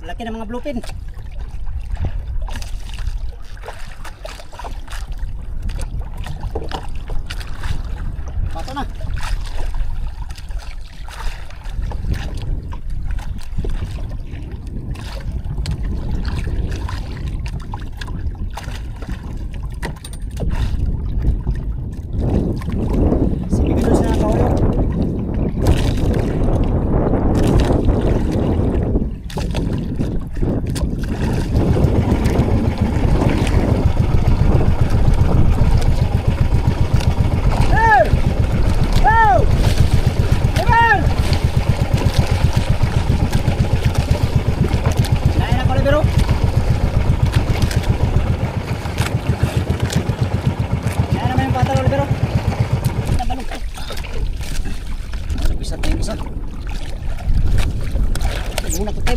Laki ng mga bluefin. Pato na. Sige sa kaulog.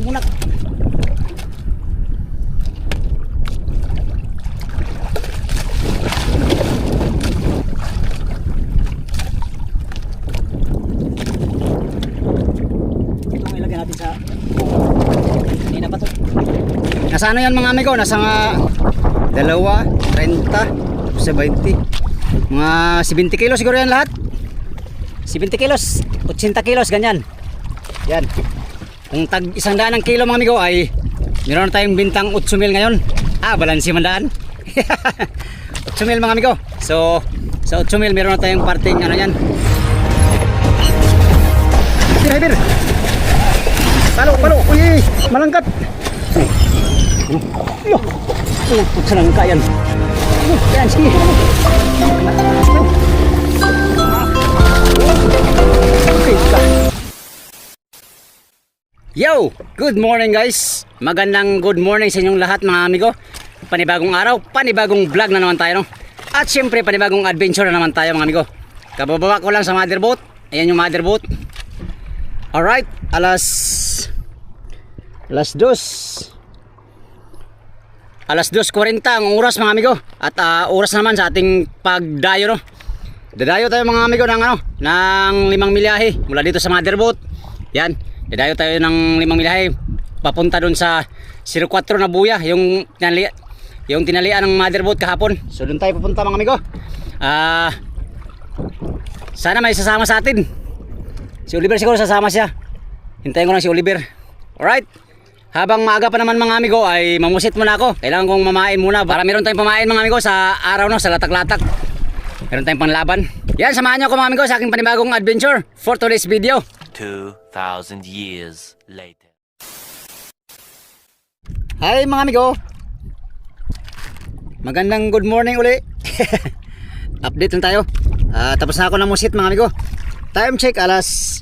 Bunak. Itong ilagay natin sa kanina pa to. Nasa ano yan mga amigo? Nasa 2, 30, 70. Mga 70 kilos siguro yan lahat. 70 kilos, 80 kilos ganyan. Yan. Kung tag 100 ng kilo mga amigo ay meron na tayong bintang 8,000 ngayon. Balansi mandaan. 8,000 mga amigo. So sa 8,000 meron na tayong parting ano yan. Hibir. Palo. Uy, malangkat. Yo. Sarang kayan. Yan sige. Yo! Good morning guys! Magandang good morning sa inyong lahat mga amigo. Panibagong araw, panibagong vlog na naman tayo no? At syempre panibagong adventure na naman tayo mga amigo. Kabababa ko lang sa mother boat. Ayan yung mother boat. Alright, alas 2:40 ang oras mga amigo. At oras naman sa ating pagdayo no? Dadayo tayo mga amigo ng ng 5 milyahe mula dito sa mother boat. Yan. Dadayo tayo ng 5 milyahe papunta dun sa 04 na buya, yung tinalian ng motherboat kahapon. So dun tayo pupunta mga amigo. Sana may sasama sa atin. Si Oliver siguro sasama siya. Hintayin ko lang si Oliver. Alright. Habang maaga pa naman mga amigo ay mamusit muna ako. Kailangan kong mamain muna para meron tayong pamain mga amigo sa araw no, sa latak-latak. Meron tayong panlaban. Yan, samahan niyo ako mga amigo sa aking panibagong adventure for today's video. 2,000 years later. Hi mga amigo. Magandang good morning uli. Update lang tayo. Tapos na ako ng musit mga amigo. Time check alas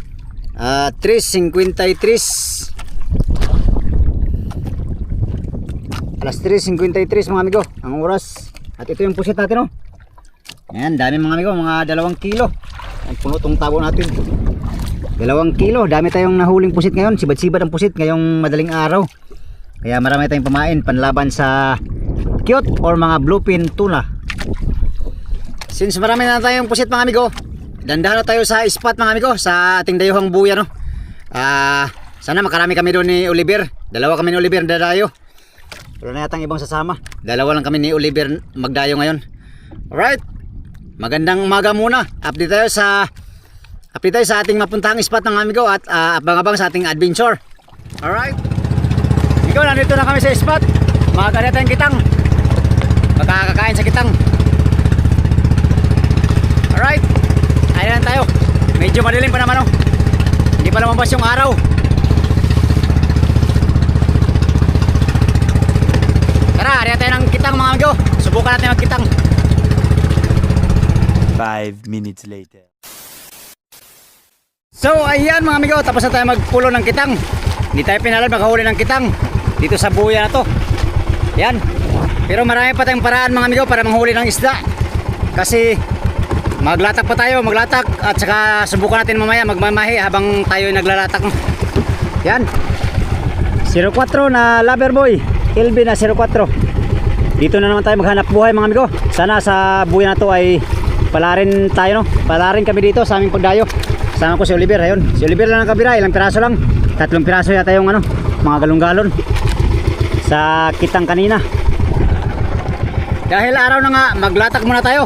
3:53. Alas 3:53 mga amigo ang oras. At ito yung pusit natin oh. Ayan, dami mga amigo, mga 2 kilo. Ang puno tong tabo natin. 2 kilo, dami tayong nahuling pusit ngayon. Sibad-sibad ang pusit ngayong madaling araw. Kaya marami tayong pamain panlaban sa cute or mga bluefin tuna. Since marami na tayong pusit mga amigo, dandahan na tayo sa spot mga amigo, sa ating dayuhang buya no. Sana makarami kami doon ni Oliver. 2 kami ni Oliver dadayo. Wala na yatang ibang sasama. 2 lang kami ni Oliver magdayo ngayon. Alright. Magandang umaga muna. Update tayo sa ating mapuntahang spot ng amigo at abang-abang sa ating adventure. Alright. Ikaw, nandito na kami sa spot. Magaganit tayong kitang. Magkakakain sa kitang. Alright. Ayan tayo. Medyo madilim pa naman oh. Hindi pa lumabas yung araw. Tara, ayan tayo ng kitang mga amigo. Subukan natin magkitang. 5 minutes later. So ayan mga amigo, tapos na tayo magpulo ng kitang. Hindi tayo pinalad makahuli ng kitang dito sa buya na to. Yan. Pero marami pa tayong paraan mga amigo para manghuli ng isda. Kasi maglatak pa tayo, at saka subukan natin mamaya magmamahi habang tayo naglalatak. Yan. 04 na Loverboy, LB na 04. Dito na naman tayo maghanap buhay mga amigo. Sana sa buya na to ay palarin tayo no. Palarin kami dito sa aming pagdayo. Kasama ko si Oliver, ayun. Si Oliver lang ang kabira, ilang piraso lang. 3 piraso yata yung mga galon-galon sa kitang kanina. Dahil araw na nga, maglatak muna tayo.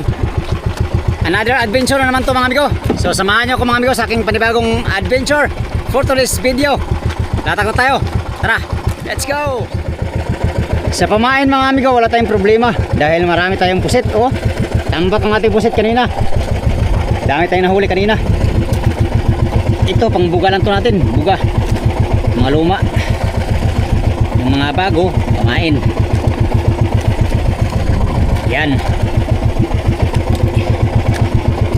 Another adventure na naman to mga amigo. So samahan nyo ko mga amigo sa aking panibagong adventure for today's video. Latak na tayo. Tara, let's go! Sa pamain mga amigo, wala tayong problema dahil marami tayong pusit. Oh, tambak ang ating pusit kanina. Dami tayong nahuli kanina. Ito pang buga lang to natin. Buga, mga luma. Yung mga bago, pamain. Yan.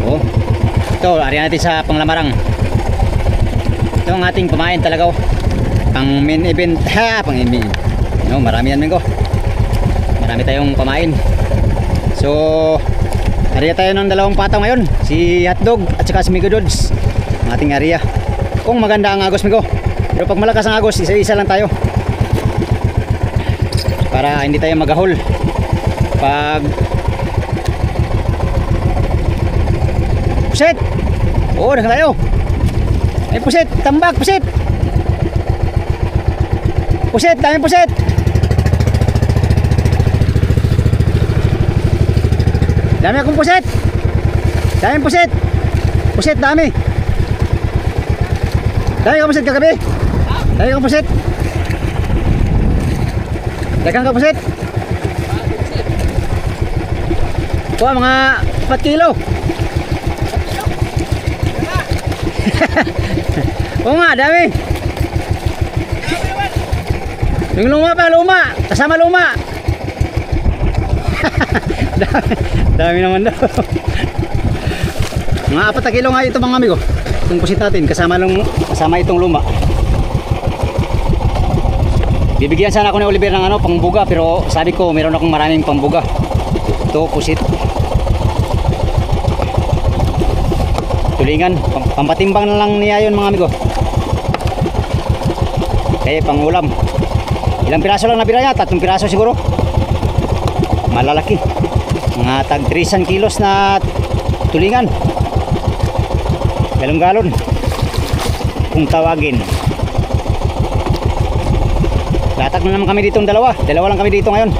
Oh, ito, ariyan natin sa panglamarang. Ito ang ating pamain talaga. Oh, pang main event. Ha, pang main. No, marami yan ko. Marami tayong pamain. So, area tayo ng dalawang patang ngayon. Si Hotdog at saka si Migodods. Ang ating area. Kung maganda ang agos migo. Pero pag malakas ang agos, isa-isa lang tayo. Para hindi tayo magahol. Pag pusit. Oo, naka tayo. Ay pusit, tambak, pusit. Pusit, daming pusit. Dami akong pusit. Daming pusit. Pusit, dami. Dami akong pusit kagabi. Dami akong pusit. Dagang ka pusit. Kuha mga 4 kilo. Oo nga, dami. Yung luma pa, luma. Kasama luma. Dami naman daw. Mga 4 kilo nga ito mga amigo. Itong pusit natin kasama itong luma. Bibigyan sana ako ni Oliver ng pangbuga, pero sabi ko meron akong maraming pangbuga. Ito pusit. Tulingan, pampatimbang na lang niya yun mga amigo. Kaya pang ulam. Ilang piraso lang nabira niya? 3 piraso siguro. Malalaki. Mga tag 300 kilos na tulingan. Galon-galon kung tawagin. Latak na naman kami dito ng dalawa lang kami dito ngayon.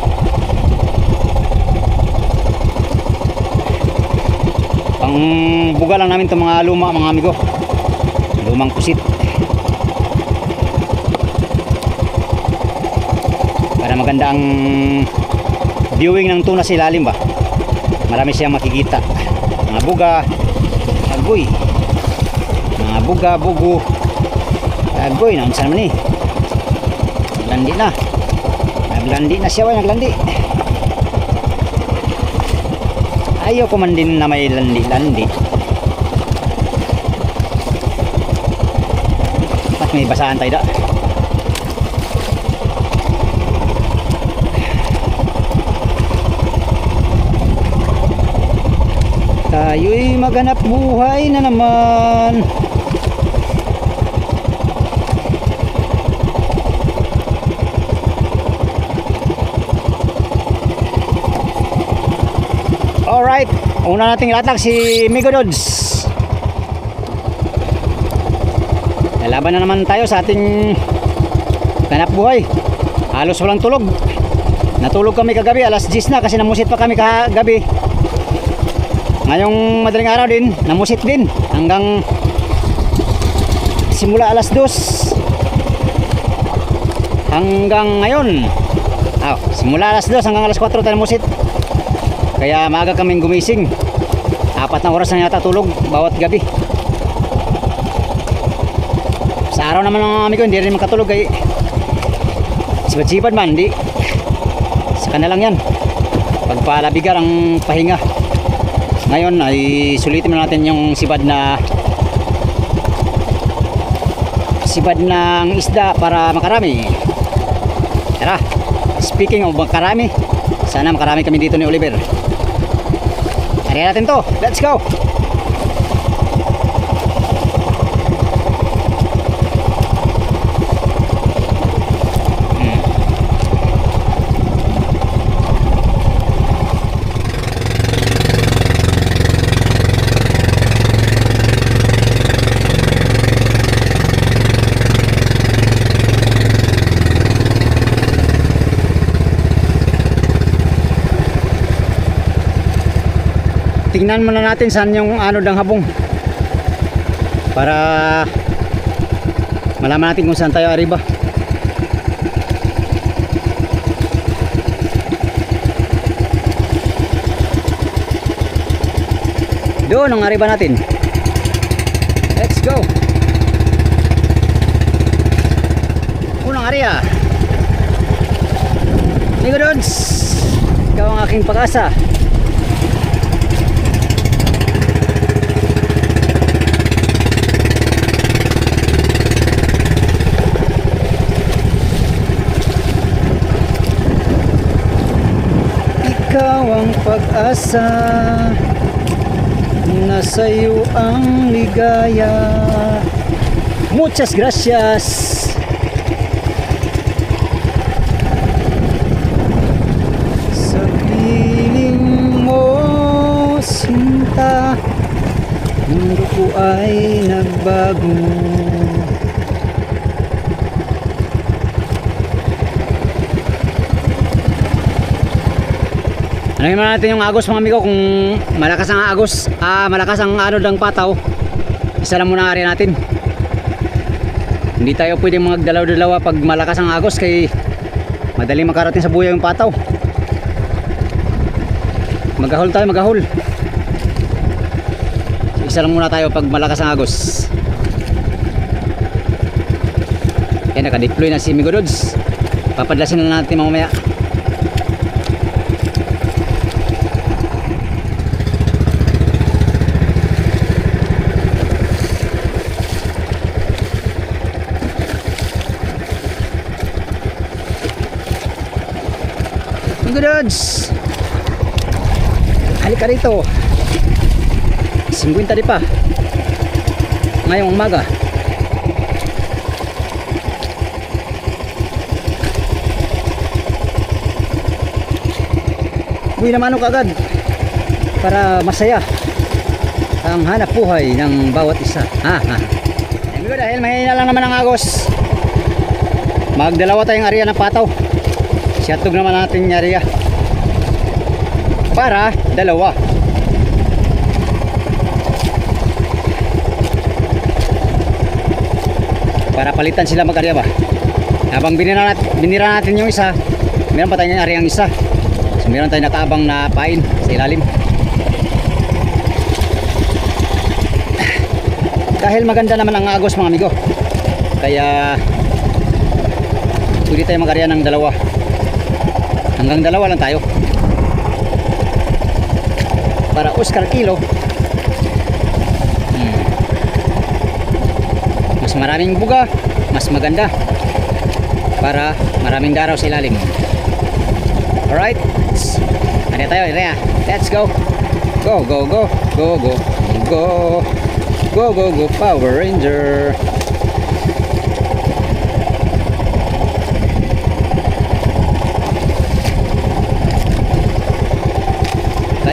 Pang buga lang namin itong mga luma mga amigo. Lumang pusit para maganda ang viewing ng tuna sa ilalim ba. Marami siyang makikita. Mga buga, agoy. Mga buga, bugo, agoy. Naunsan naman naglandi na. Naglandi na siya. Naglandi. Ayaw ko man din na may landi-landi. At may basahan tayo da. Tayo'y maghanap buhay na naman. Alright, una nating latak si Migodods. Lalaban na naman tayo sa ating hanap buhay. Halos walang tulog. Natulog kami kagabi, alas 10 na kasi namusit pa kami kagabi. Ngayong madaling araw din, namusit din hanggang simula alas 2 hanggang ngayon. Simula alas 2 hanggang alas 4 tayo namusit. Kaya maaga kaming gumising. 4 na oras na yata tulog bawat gabi. Sa araw naman ng amigo, hindi rin makatulog kay sibad-sibad man, hindi. Saka na lang yan. Pagpalabigar ang pahinga. Ngayon ay sulitin natin yung sibad ng isda para makarami. Tara, speaking of makarami, sana makarami kami dito ni Oliver. Tara natin to, let's go. tingnan muna natin saan yung ano ng habong para malaman natin kung saan tayo arriba. Doon ang arriba natin. Let's go. Unang area. Amigo Dods, ikaw ang aking pag-asa. Ikaw ang pag-asa, nasa iyo ang ligaya. Muchas gracias. Sa piling mo, sinta, mundo ko ay nagbago. Alamin mo natin yung agos mga amigo, kung malakas ang agos, malakas ang ano ng pataw. Isa lang muna ang area natin. Hindi tayo pwedeng magdalaw-dalawa pag malakas ang agos, kay madaling makarating sa buya yung pataw. Magahol tayo, magahol. Isa lang muna tayo pag malakas ang agos. Kaya naka-deploy na si Amigo Dods. Papadlasin na natin mamaya. Amigo Dods, halika rito. 50 di pa ngayong umaga. Uwi naman ako agad para masaya ang hanap buhay ng bawat isa. Amigo, dahil mahina lang naman ang agos, magdalawa tayong area ng pataw. Siyatog naman natin yung area para dalawa. Para palitan sila mag-area ba. Habang binira natin yung isa, meron pa tayong area ang isa. So meron tayong nakaabang na pain sa ilalim. Dahil maganda naman ang agos mga amigo, kaya pwede tayo mag-area ng dalawa. Hanggang dalawa lang tayo para Oscar kilo. Mas maraming buga, mas maganda, para maraming daraw sa ilalim. Alright, ano tayo, area. Let's go. Go, go, go, go, go, go, go, go, go, Power Ranger.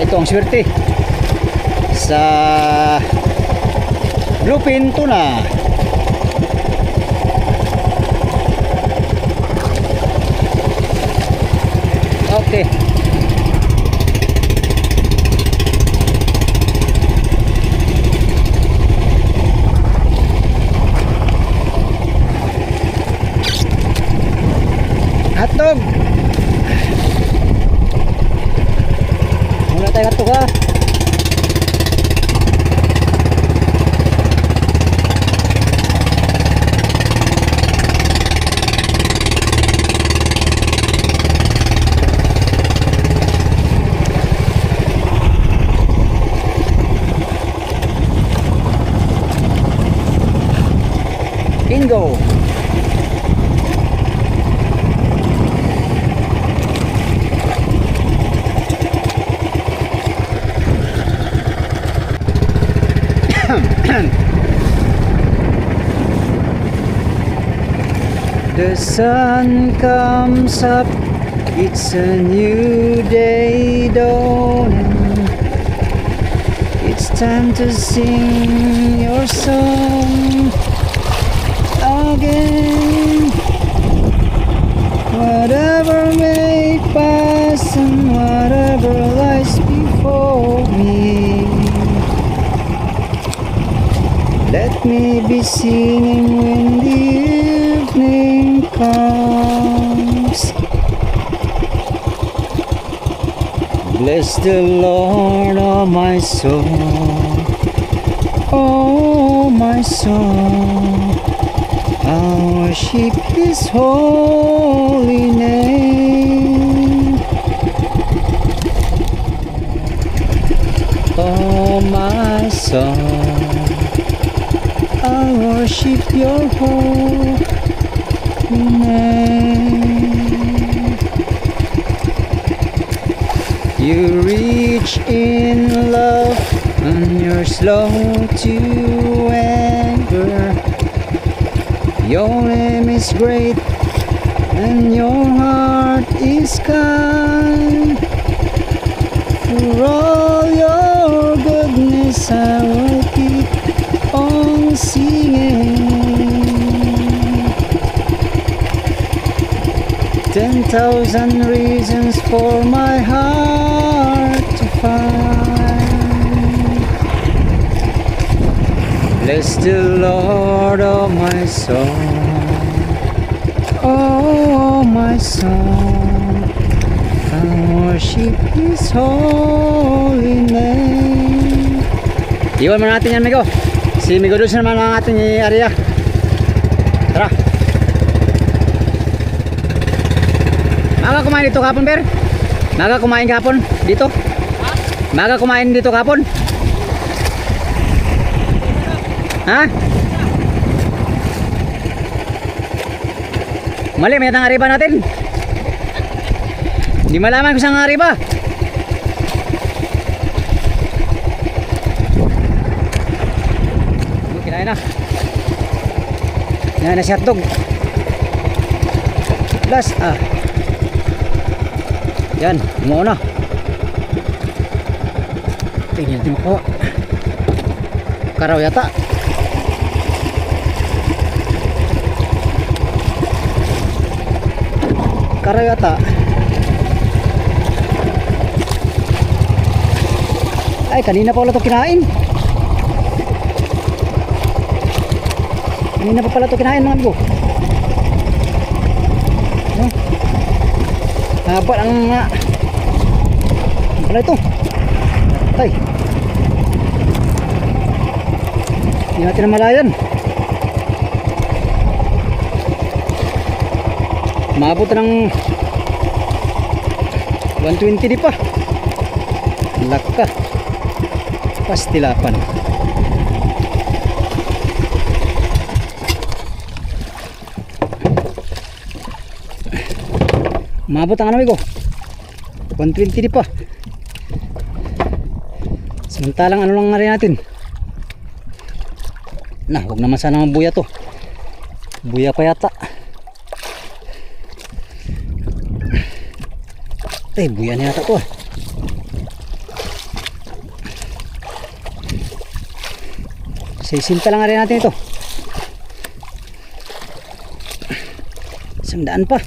Ito ang swerte sa bluefin tuna. Okay. Hotdog. Muna tayo hotdog ha. Bingo. The sun comes up, it's a new day dawning. It's time to sing your song again. Whatever may pass and whatever lies before me, Let me be singing when the evening comes. Bless the Lord, oh my soul, oh my soul. I'll worship His holy name. Oh my soul, I'll worship Your holy name. You reach in love and you're slow to anger. Your name is great and your heart is kind. For all your goodness I will keep on singing. 10,000 reasons for my heart to find. Bless the Lord, oh my soul, oh my soul. I worship His holy name. Iwan mo natin yan, Migo. Si Migo Dulce naman ang ating area. Tara. Maga kumain dito kapon, Ber? Maga kumain kapon dito? Maga kumain dito kapon? Ha? Mali, may tang ariba natin. Hindi malaman kung saan ang ariba. Kinain na. Yan na si hotdog. Plus, yan, umuo na. Tingnan natin ko. Karaw yata. Karaw yata. Ay, kanina pa wala ito kinain. Kanina pa pala ito kinain, mga amigo. Haba ang pala ito. Ay, hindi natin namalayan. Maabot ng 120 di pa. Laka pastilapan. Maabot ang amigo 120 di pa. Samantalang ano lang nga rin natin. Na, huwag naman sana mabuya to. Buya pa yata. Ay, buya na yata to. Sisinta lang nga rin natin ito. Sandaan pa.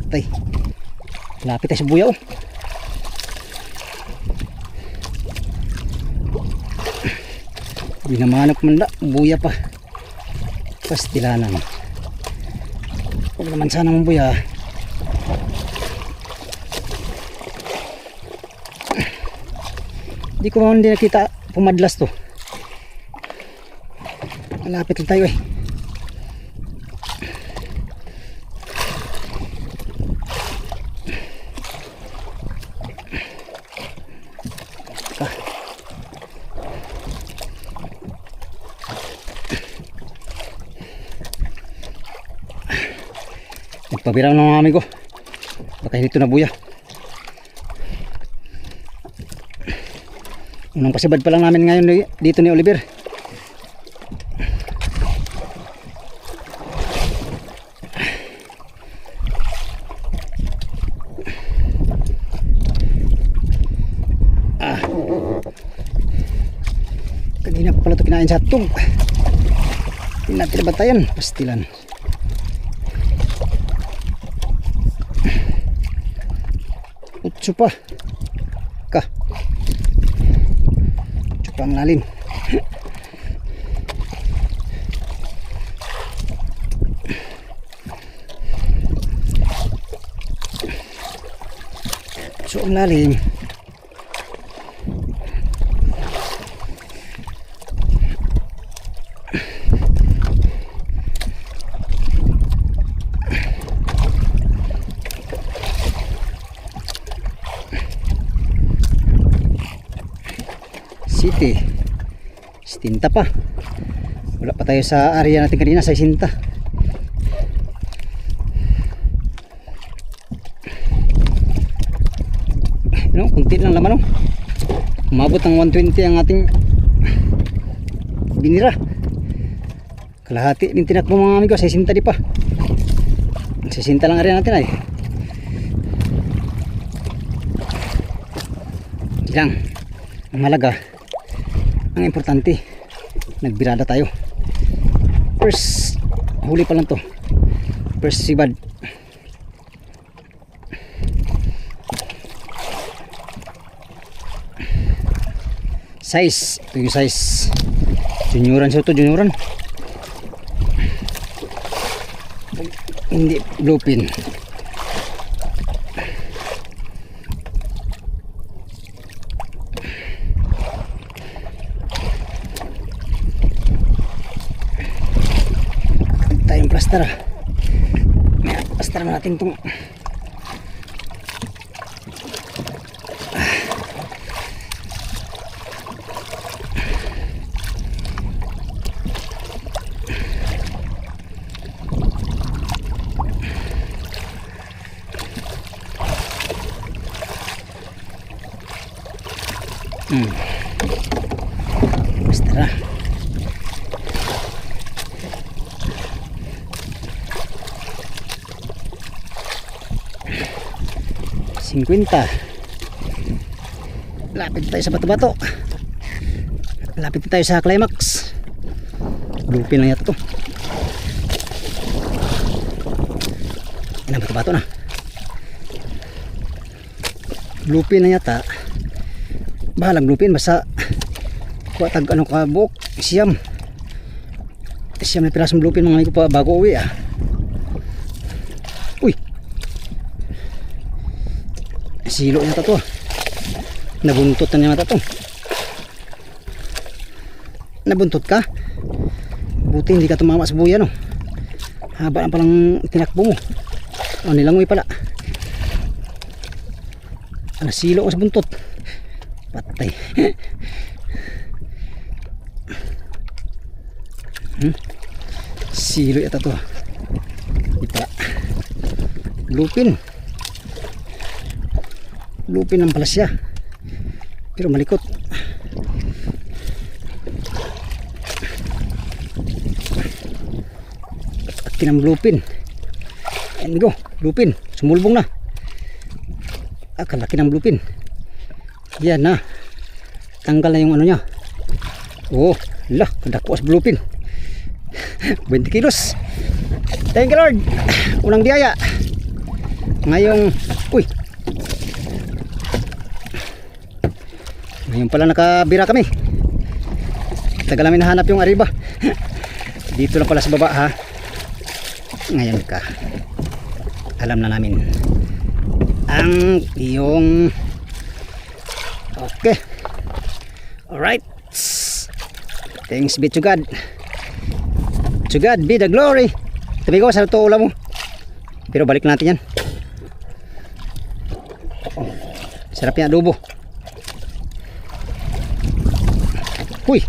Ay, lapit tayo sa buya, oh. Hindi na mahanap manda, buya pa. Pastilanan. Huwag naman sana mong buya. Hindi ko hindi nakita pumadlas to. Malapit lang tayo, eh. Nagpabiraw ng mga amigo. Baka dito na buya. Unang pasibad pa lang namin ngayon dito ni Oliver. Kanina pa pala ito kinain sa hotdog. Hindi natin nabatayan. Pastilan. Utso pa. Utso pa ang lalim. So ang lalim. City. Sinta pa. Wala pa tayo sa area natin kanina sa Sinta. No, kunti lang laman, no. Umabot ng 120 ang ating binira. Kalahati din tinakbo mga amigo, 60 di pa. 60 lang area natin ay. Di lang. Ang malaga, ang importante, nagbirada tayo. First huli pa lang to. First sibad. Size, ito yung size. Junioran siya ito, junioran. Hindi bluefin. Tayong plaster. Plaster natin itong plaster. 50. Lapit tayo sa bato-bato. Lapit tayo sa climax. Lupin lang yata to. Yan ang bato-bato na. Lupin na yata. Bahalang lupin. Basta kuwatag ano ka buok. Siyam. Siyam na pirasong lupin mga amigo pa bago uwi ah. Uy. Silo yata to. Nabuntot na niya mata to. Nabuntot ka? Buti hindi ka tumama sa buya, no? Haba na palang tinakbo mo. O, nilangoy pala. Nasilo ko sa buntot. Patay. Silo yata to. Di pala. Lupin. Lupin ang pala siya. Pero malikot. Kinang lupin. Ayan go, lupin. Sumulbong na. Kalaki ng lupin. Yan na. Tanggal na yung ano niya. Oh, lah, kadakpo sa lupin. 20 kilos. Thank you Lord. Unang biyaya. Ngayong, uy. Ngayon pala nakabira kami. Tagal namin nahanap yung ariba. Dito lang pala sa baba ha. Ngayon ka. Alam na namin ang iyong okay. Alright. Thanks be to God. To God be the glory. Tabi ko sa ito ulam mo. Pero balik natin yan. Sarap yung adobo. Uy,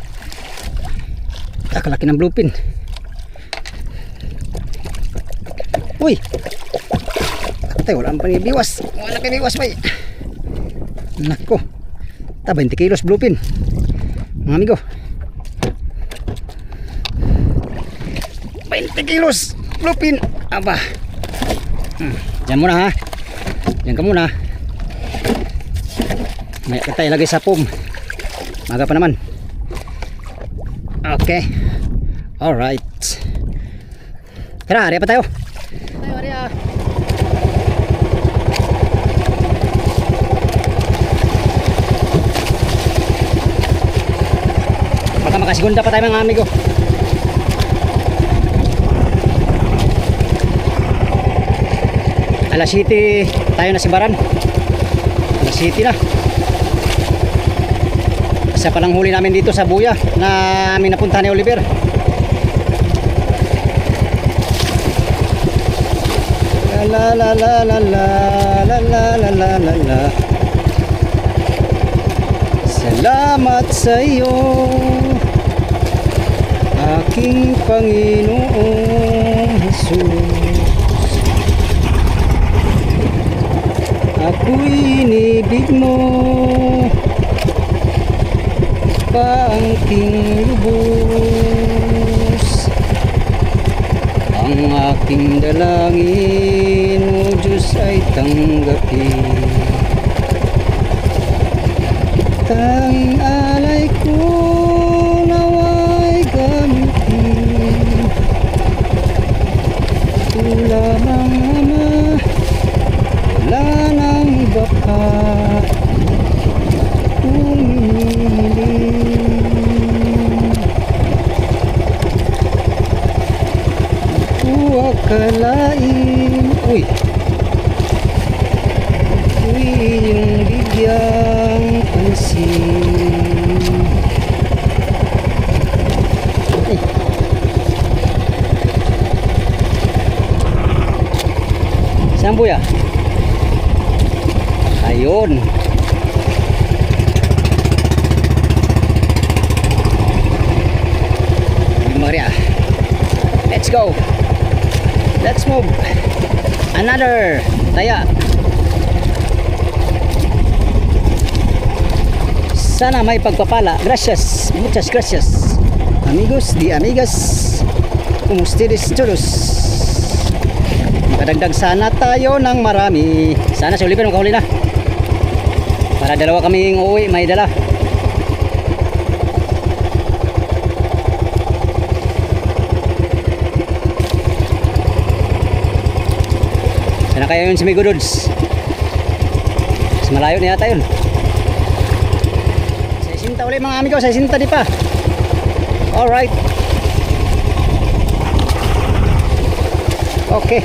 kalaki ng bluefin. Uy, patay, wala ang panibiwas. Wala panibiwas pa. Nako, 20 kilos bluefin mga amigo. 20 kilos bluefin. Aba, dyan muna ha. Dyan ka muna. May kita ilagay sa pum. Maga pa naman. Okay. Alright. Tara, area pa tayo. Tayo, area. Baka makasigunda pa tayo mga amigo. Alas 7 tayo na simbaran. Alas 7 na. Isa pa lang huli namin dito sa buya na aming napunta ni Oliver. La la la la la la la la la la la. Salamat sa iyo, aking Panginoong Jesus. Ako'y inibig mo, paangking lubos. Ang aking dalangin, O Diyos, ay tanggapin. Tanging alay ko nawa'y gamitin. Ito lamang, Ama, wala nang iba pa kung hinihiling. Huwag kalain, uy, iyong bigyang pansin. Saan po ya? Ayun. Maria. Let's go. Let's move. Another taya. Sana may pagpapala. Gracias. Muchas gracias. Amigos di amigas. Como ustedes todos. Makadagdag sana tayo ng marami. Sana si Oliver makahuli na. Para dalawa kaming uuwi, may dala. Sana kayo yun si Migodods. Mas malayo na yata yun. 60 ulit mga amigo, 60 di pa. Alright. Okay.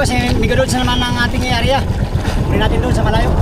Si Migodods naman ang ating area. Hindi natin doon sa malayo.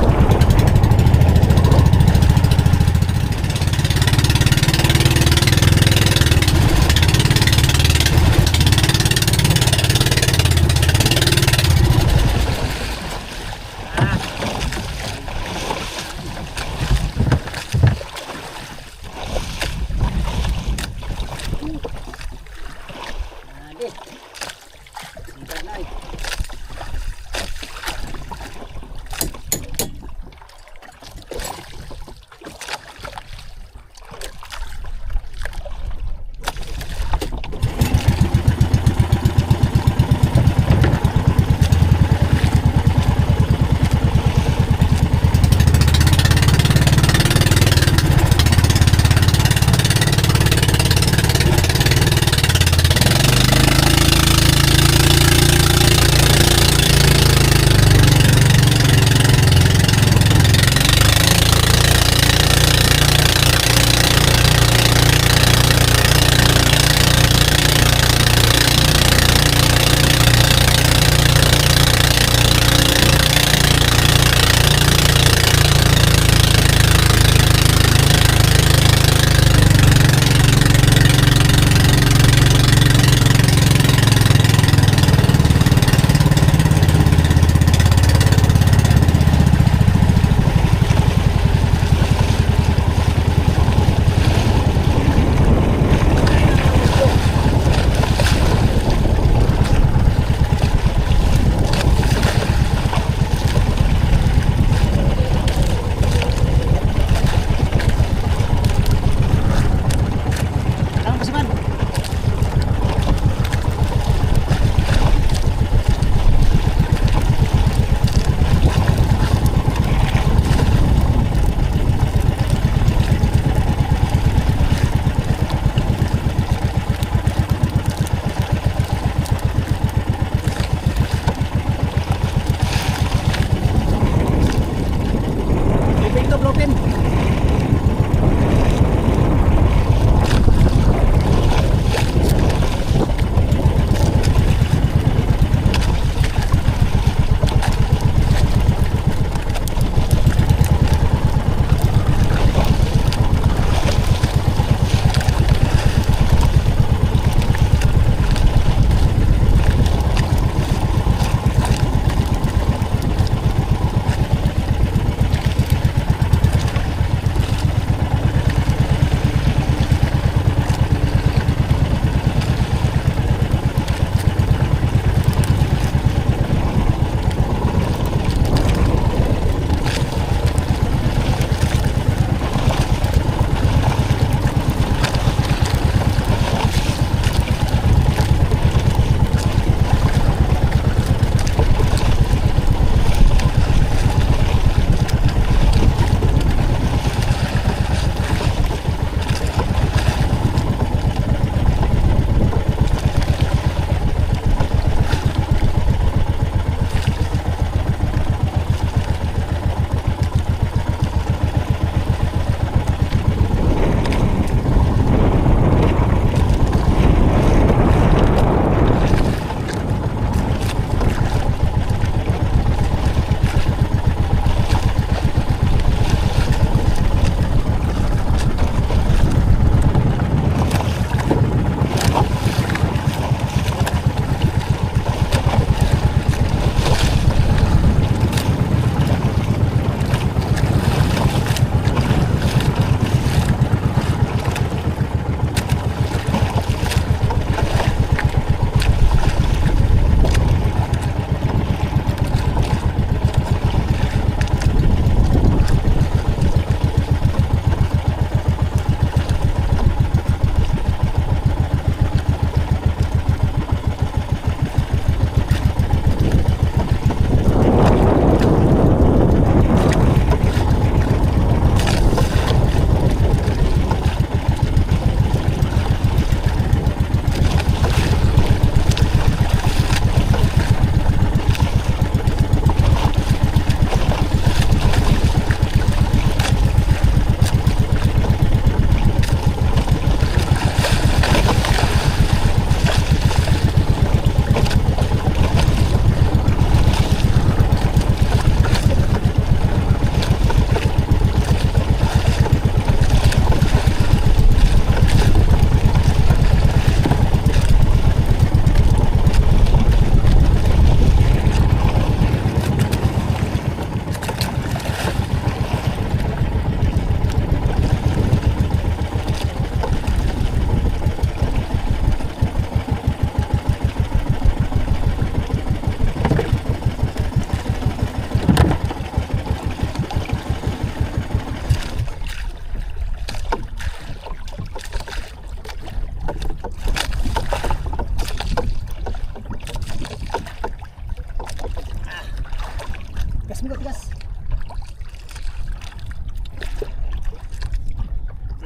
amigo, tigas.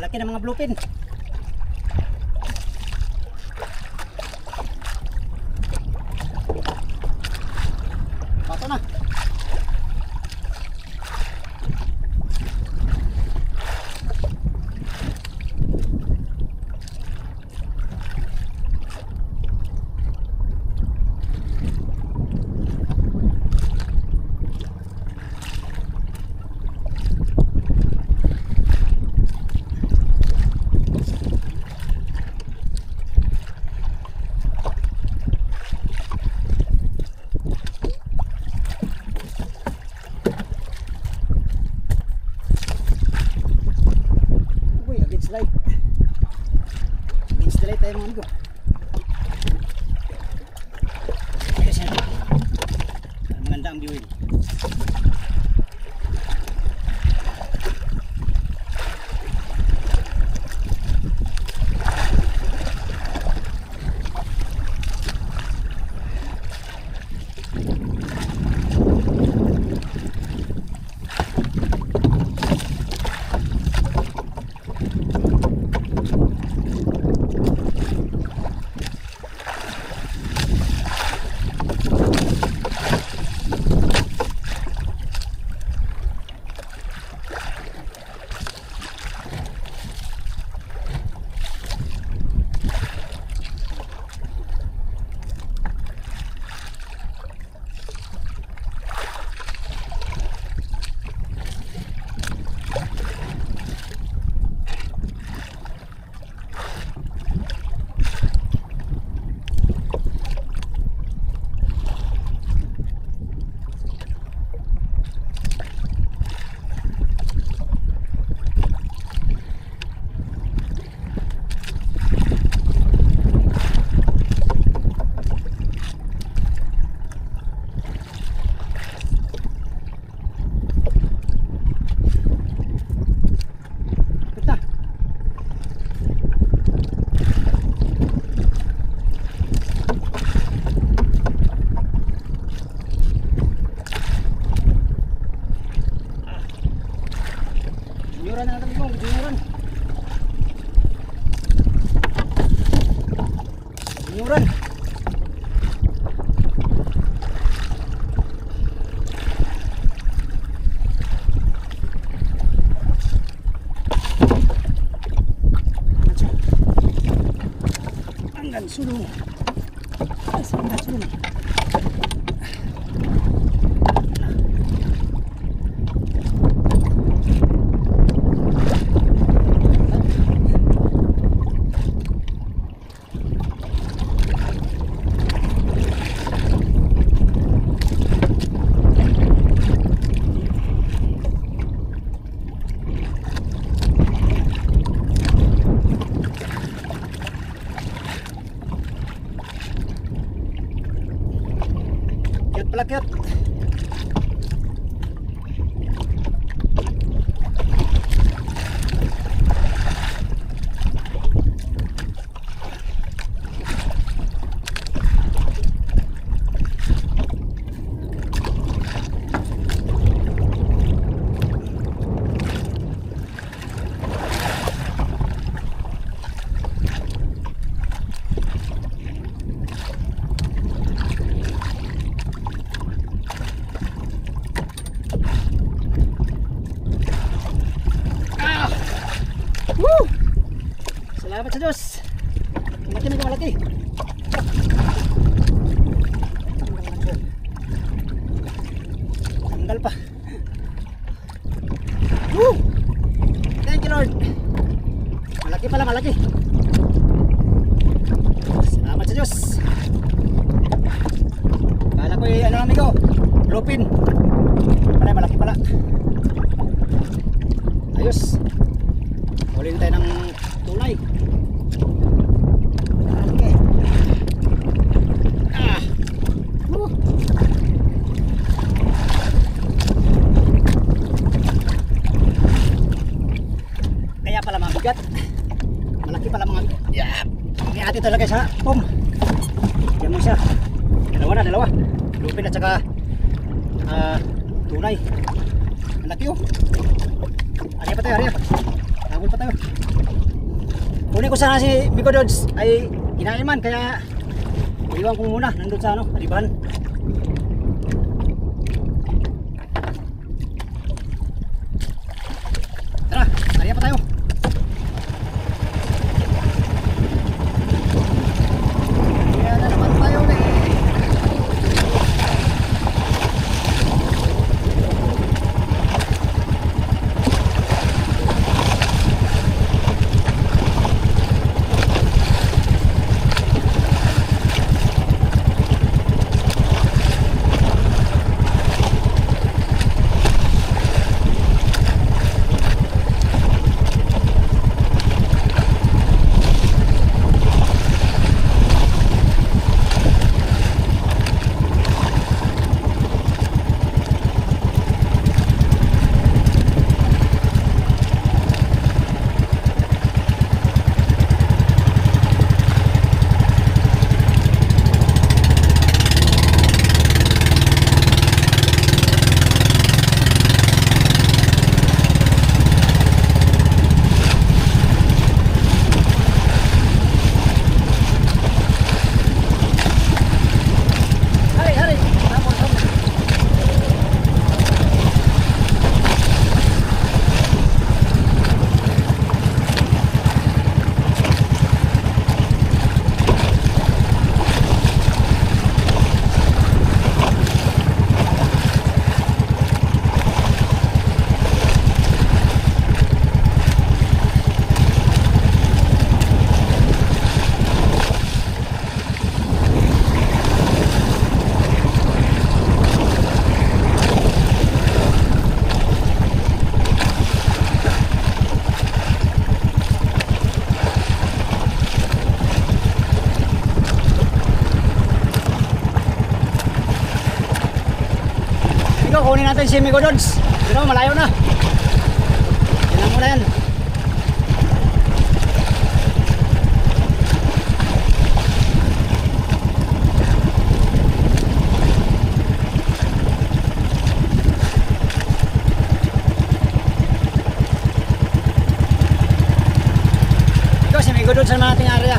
Laki ng mga bluefin. Pato na. Uy, against light. Against the light tayo mga amigo. Ayos yan. Maganda ang viewing. Junior na natin ito, junioran. Junioran. Hanggang sulong. Hanggang sulong. Cute pala, cute. Woo! Salamat sa Diyos. Malaki na malaki. Tanggal pa. Woo! Thank you Lord. Malaki pala, malaki. Salamat sa Diyos. Kala ko ano amigo, bluefin. Malaki pala. Ayos. Huli tayo ng tulay. Okay. Kaya pala mabigat. Malaki pala mga bigat. Yeah. Iati talaga sa pom. Yan mo siya. Dalawa. Lupin at saka Tunay. Ang laki oh. Ari pa tayo, ari. Habol pa tayo. Kunin ko sana si Miko Dodds ay kinain man kaya iwan ko muna nandun sa ano, Ariban. Tara, ari pa tayo. Ayan na naman tayo ulit. Kunin natin si Miko Dodds. Pero malayo na. Yan mo na yan. Ito si Miko Dodds sa mga ating area.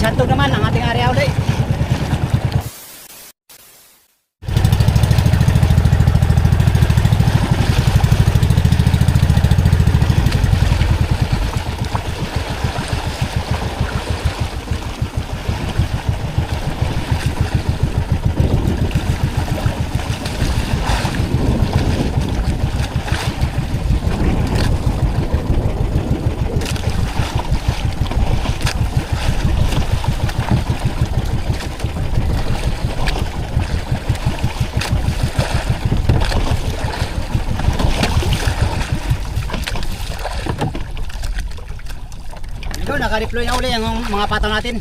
Santog naman ang ating area ulit. Ito, naka-deploy na uli ang mga pataw natin.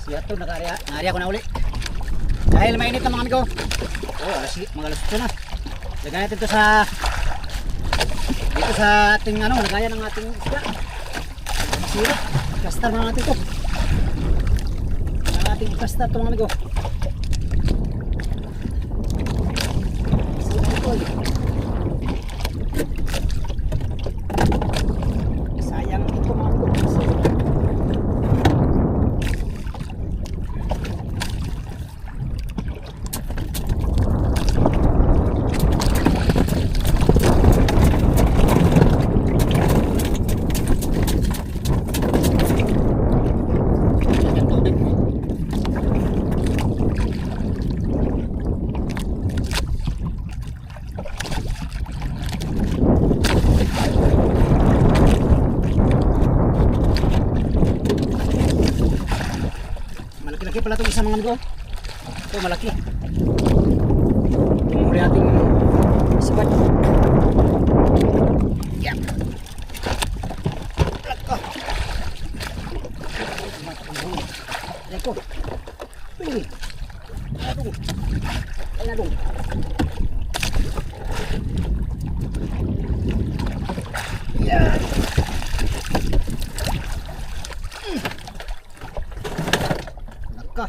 Siya to, naka-area ko na uli. Dahil mainit na mga amigo. Oh, magalas ito na. Lagyan natin ito sa dito sa ating ano, lagayan ng ating isda. Sira, kastar na natin ito. Ang ating kastar ito mga amigo. Sira ito. Sayang ito mga amigo. pala itong isang mga amigo. Ito malaki. Yung huli nating sibat. Yan. Lako. Lako. Uy. Aduh. Ay nadong. Yan. Laka.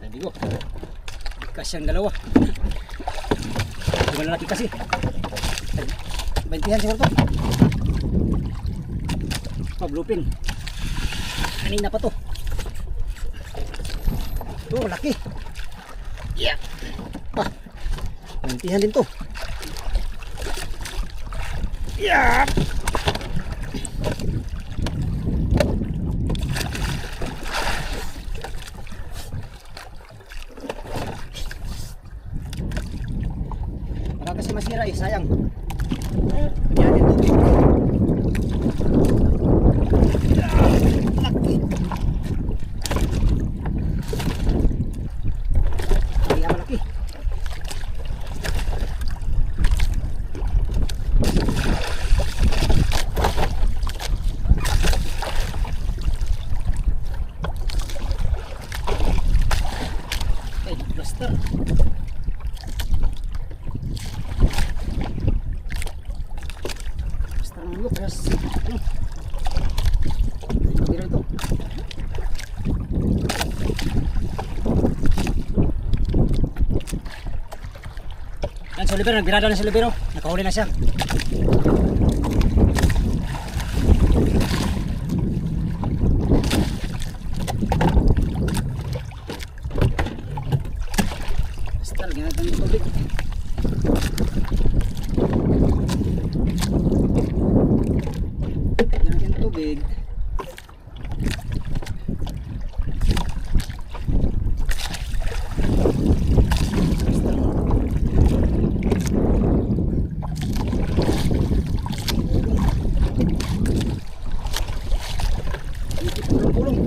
Amigo. Kasi ang dalawa. Di malaki kasi. 20 siguro to. Bluepin. Kanina pa to. Oh, laki. Yeah. Ah. 20 din to. Yeah. Baka kasi masira eh, sayang. Yan din tubig. Laki. Kaya malaki. Plaster. Plaster naman yun. Kaya biro ito. Yan, Solibero, nagbirado na si Solibero. Nakahuli na siya. Basta, lagyan natin ng tubig. Lagyan natin ng tubig. Pulong-pulong.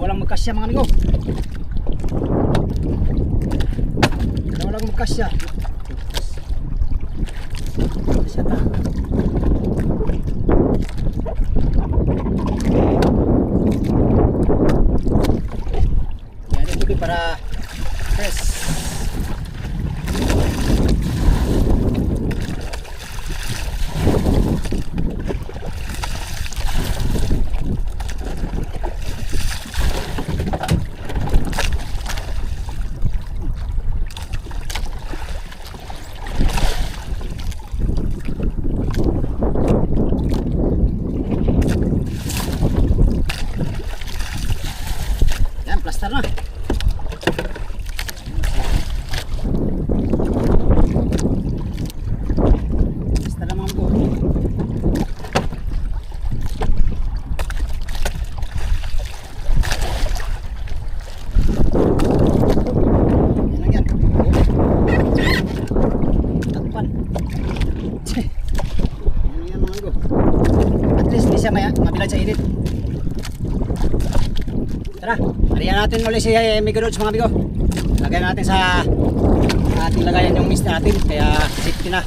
Walang magkasya mga amigo. Walang magkasya. Kasya ta. Yan yung tubig para fresh. Plaster na. Plaster na mga po. Yan lang yan. Takpan. Yan yan mga po. At least di siya mabilad sa init. Tara, hariyan natin ulit si Migodods mga amigo. Lagyan natin sa ating lagayan yung mist natin, kaya safety na.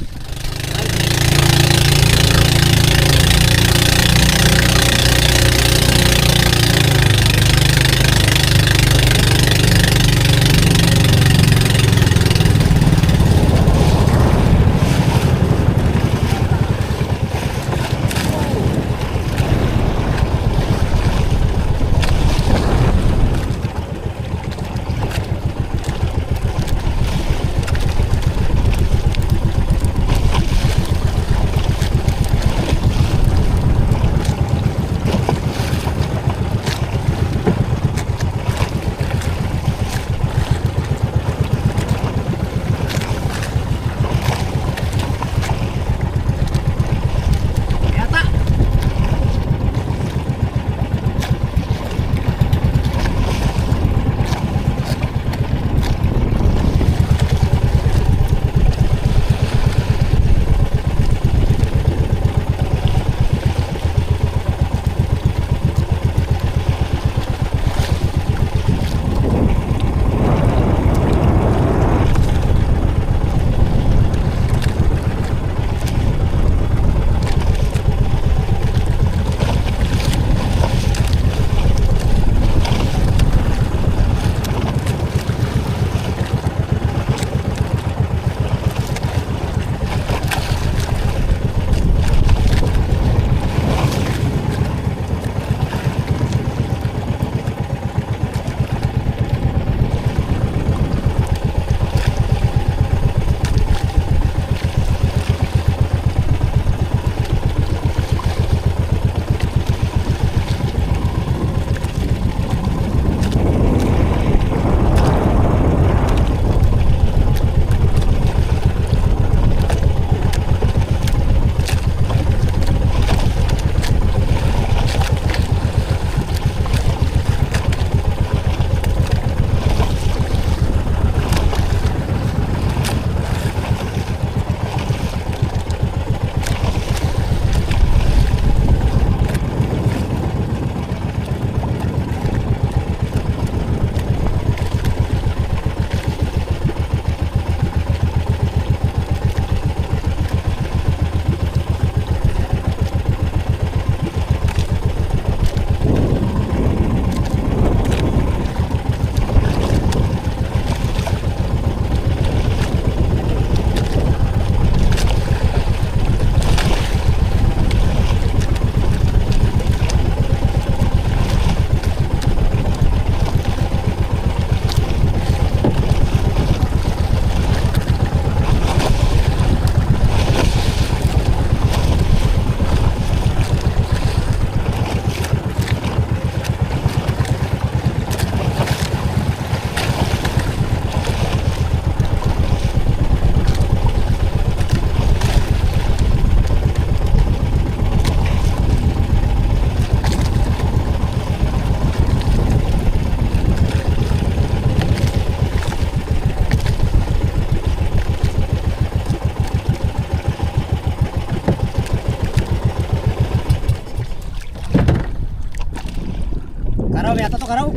Karaw, may ato to, karaw.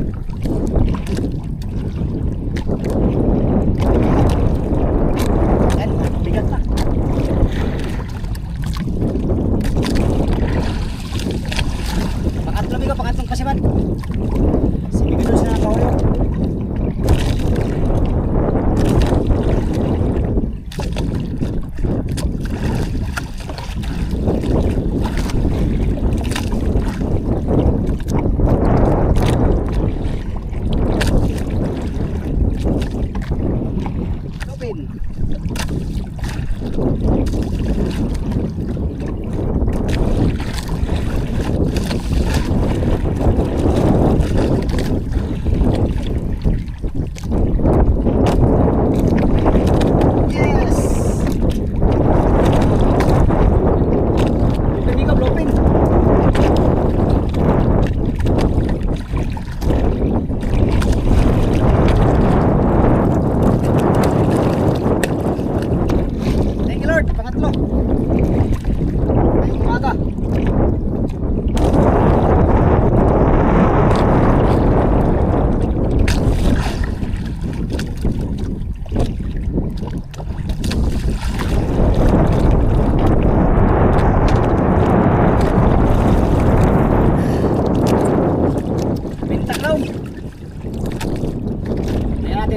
Yan, bigat na. Pangatlo, bigo, pangatlong pasiman. Sige doon sa kaulo.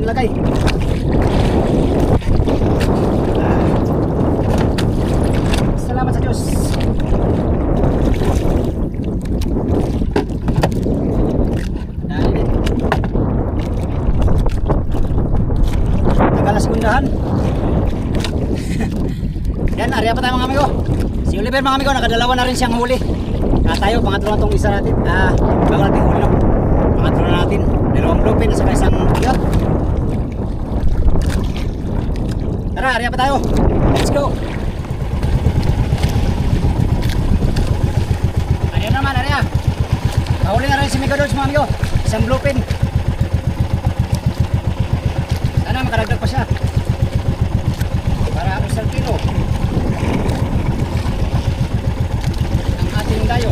Lagay. Salamat sa Diyos. Dali din. Tagalas kundahan. Yan, area pa tayo mga amigo. Si Oliver mga amigo, nakadalawa na rin siyang huli. Tayo, pangatlo na itong isa natin. Bago natin huli no. Pangatlo na natin. Dalawang bluefin at saka isang yot. Tara, area pa tayo. Let's go. Area naman, area. Kahuli na rin si Mega Dodge mga amigo. Isang bluefin. Sana makaragdag pa siya. Para isang kilo. Ang ating dayo.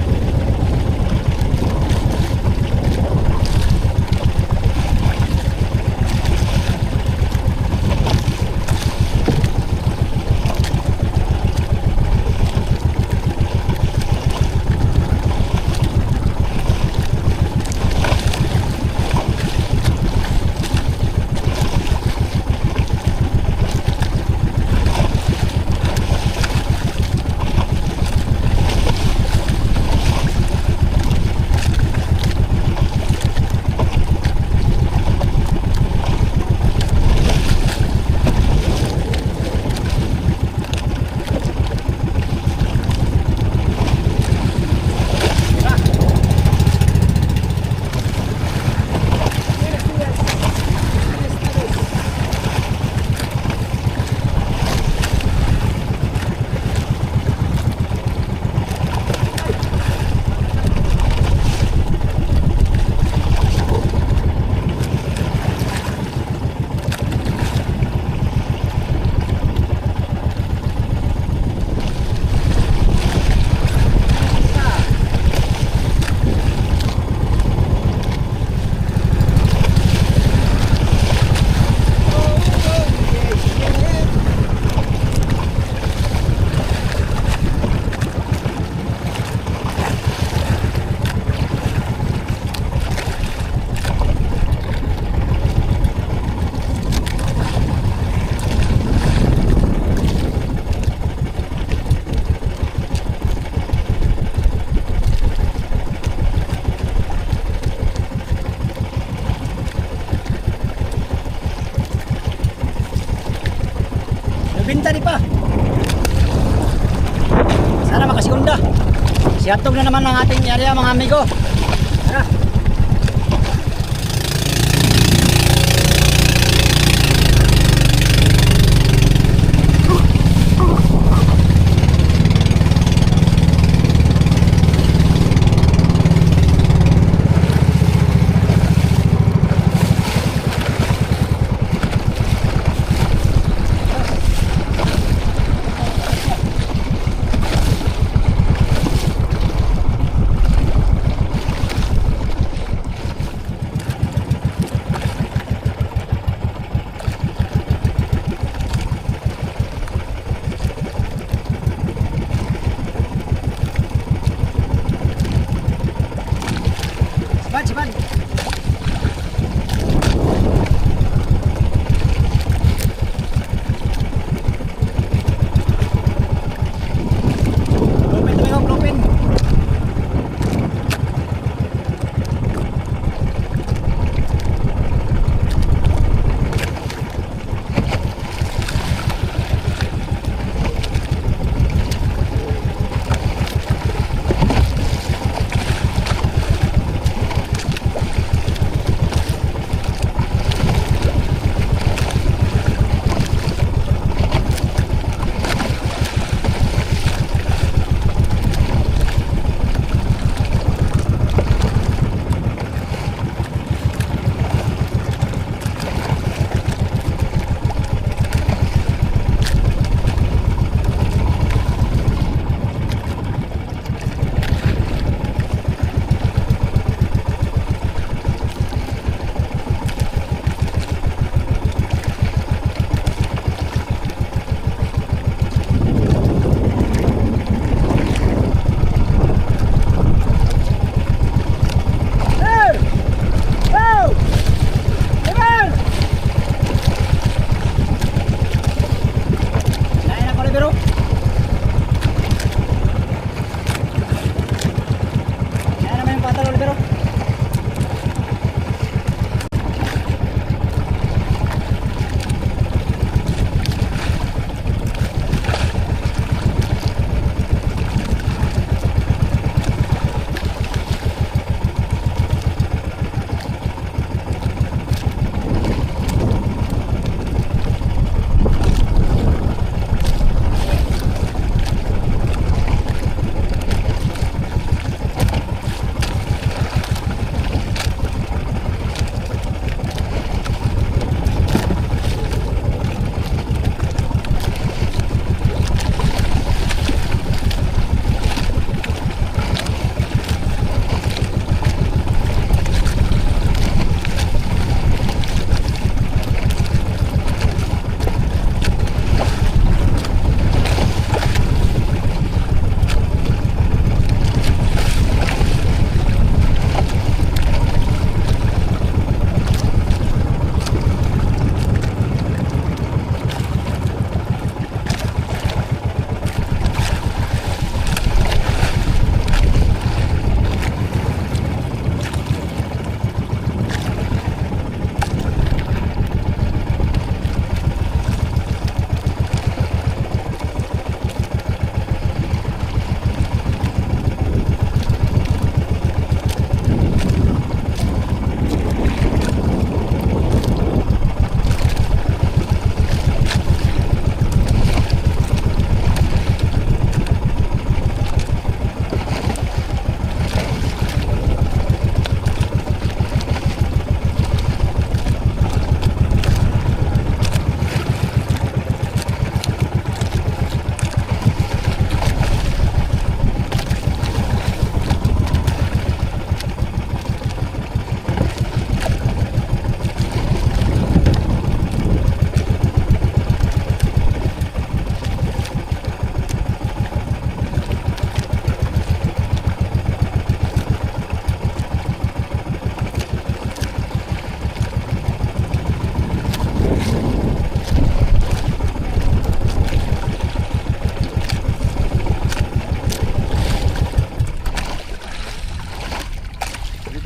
Bintani pa. Sana makasiunda. Siatog na naman ang ating area mga amigo. Tara.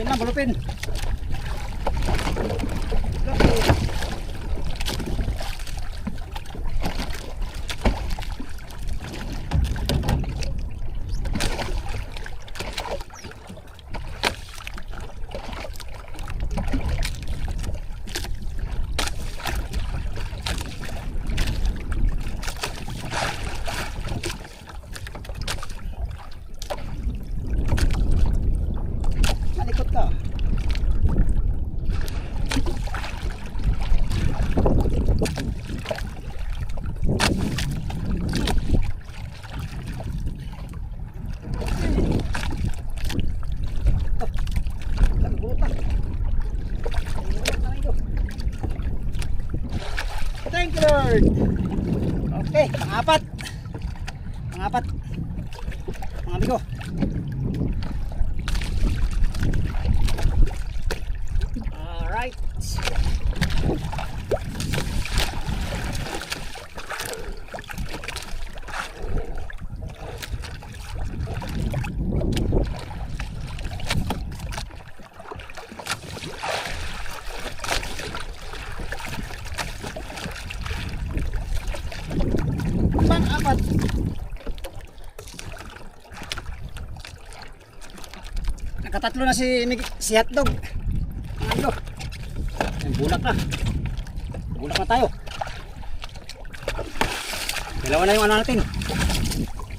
Yan na, balupin. Malikot ka. Thank you, Lord. Okay, pang-apat. Pang-apat. Mga amigo. Alright. Pang-apat. Nakatatlo na si Hotdog. Ano? Bulak na. Bulak na tayo. Dalawa na yung ano natin.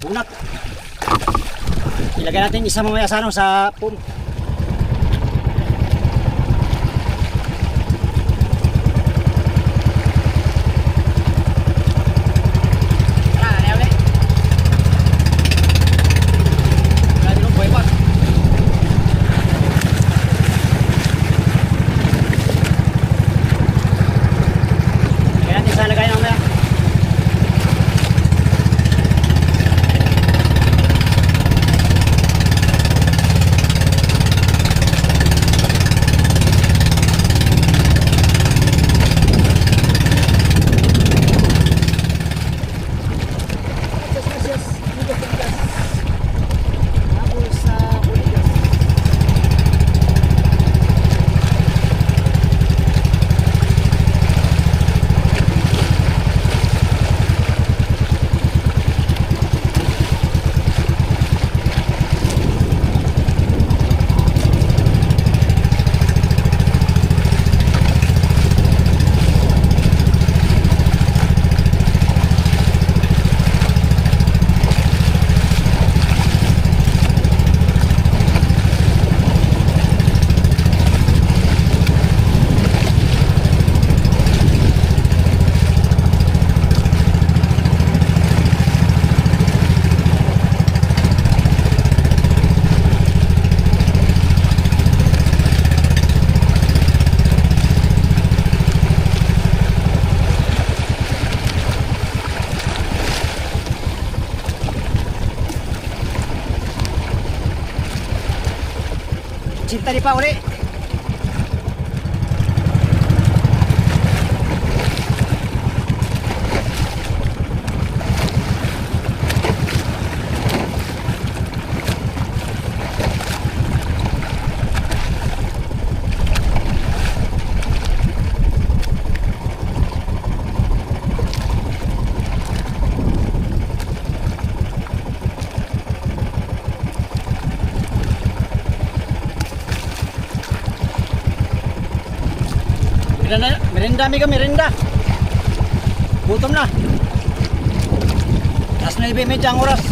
Bulak. Ilagay natin isa mamaya sa ano sa pum. Cinta di pa uli. Merinda amigo, merinda. Gutom na. Alas 9:30 ang oras.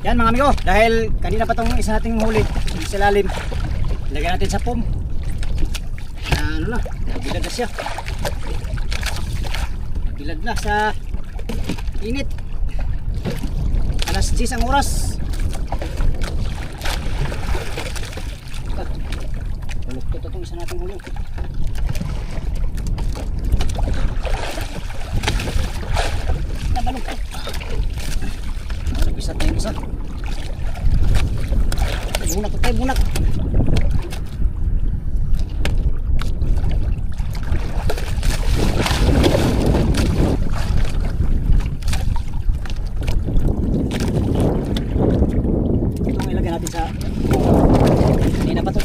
Yan mga amigo, dahil kanina pa tong isa nating huli sa lalim. Lagyan natin sa pum. Ano na, bilad na siya. Bilad na sa init. Alas 10 ang oras. Baluktot itong isa nating huli. Nabaluktot. Isa tayong isa. Bunak pa tayo, bunak. Ito ilagay natin sa hindi na pa to.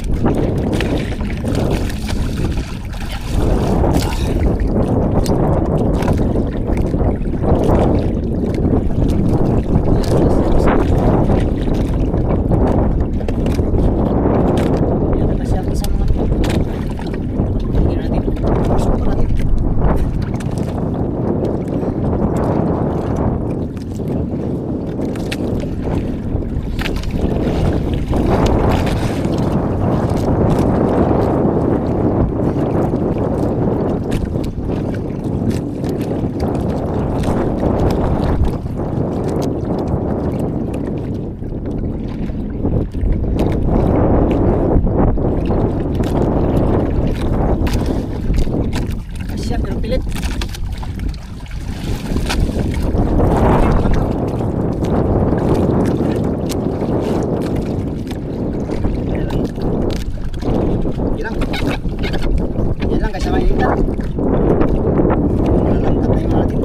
Siap pero pilit. Yan lang kasama yung ikan. Nalantat na yung natin.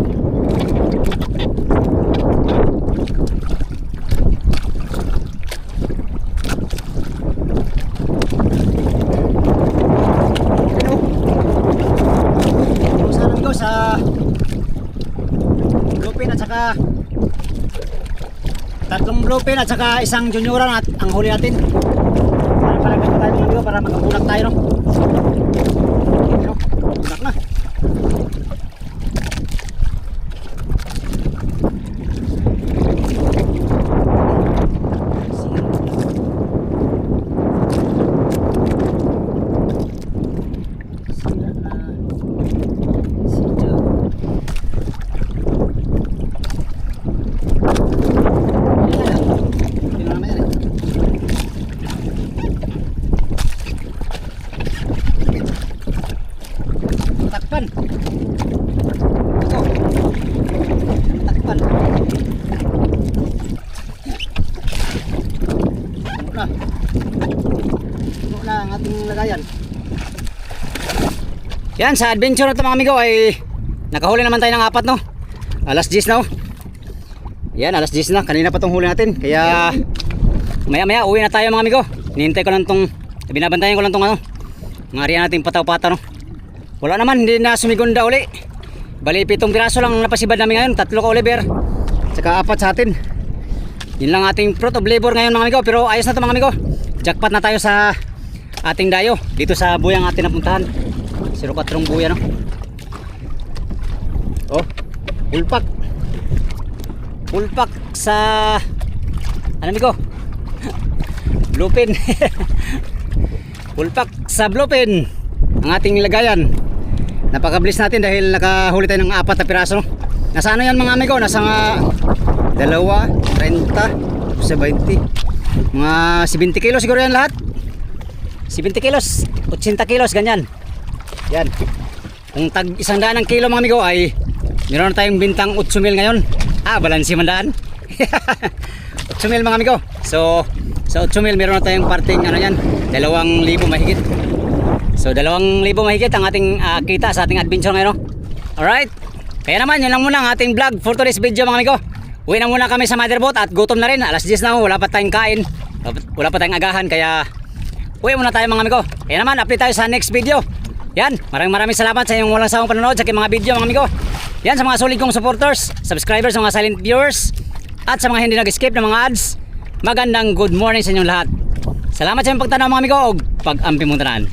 Sa bluefin at saka tatlong bluefin at saka isang junioran at ang huli natin para ganito tayo mga amigo para makabulak tayo no. Bulak na. Takpan. Ito. Takpan. Ito na ang ating lagayan. Yan, sa adventure na ito mga amigo ay nakahuli naman tayo ng 4 no. Alas 10 na oh. Yan, alas 10 na. Kanina pa itong huli natin. Kaya maya maya uwi na tayo mga amigo. Hinihintay ko lang itong, binabantayan ko lang itong ano, mga area natin pataw-pata no. Wala naman, hindi na sumigunda uli. Bali 7 piraso lang napasibad namin ngayon. 3 ka Oliver, saka 4 sa atin. Yun lang ating fruit of labor ngayon mga amigo. Pero ayos na ito mga amigo. Jackpot na tayo sa ating dayo. Dito sa buyang atin napuntahan. 04 buya no. Oh, full pack. Full pack sa ano amigo? Bluefin. Full pack sa bluefin ang ating lagayan. Napaka-bliss natin dahil nakahuli tayo ng 4 na piraso. Nasa ano yan mga amigo? Nasa 2, 30, 70. Mga 70 kilos siguro yan lahat. 70 kilos, 80 kilos ganyan. Yan. Kung tag 100 ng kilo mga amigo ay meron na tayong bintang 8,000 ngayon. Balansi mandaan. 8,000 mga amigo. So sa 8,000 meron na tayong parting ano yan, 2,000 mahigit. So 2,000 mahigit ang ating kita sa ating adventure ngayon no? Alright. Kaya naman yun lang muna ang ating vlog for today's video mga amigo. Uwi na muna kami sa motherboat at gutom na rin. Alas 10 na, wala pa tayong kain, wala pa tayong agahan. Kaya uwi muna tayo mga amigo. Kaya naman update tayo sa next video. Yan, maraming salamat sa inyong walang sawang panonood sa aking mga video mga amigo. Yan, sa mga solid kong supporters, subscribers, sa mga silent viewers, at sa mga hindi nag-skip ng mga ads, magandang good morning sa inyong lahat. Salamat sa inyong pagtanaw mga amigo o pag-ampi mong tanan.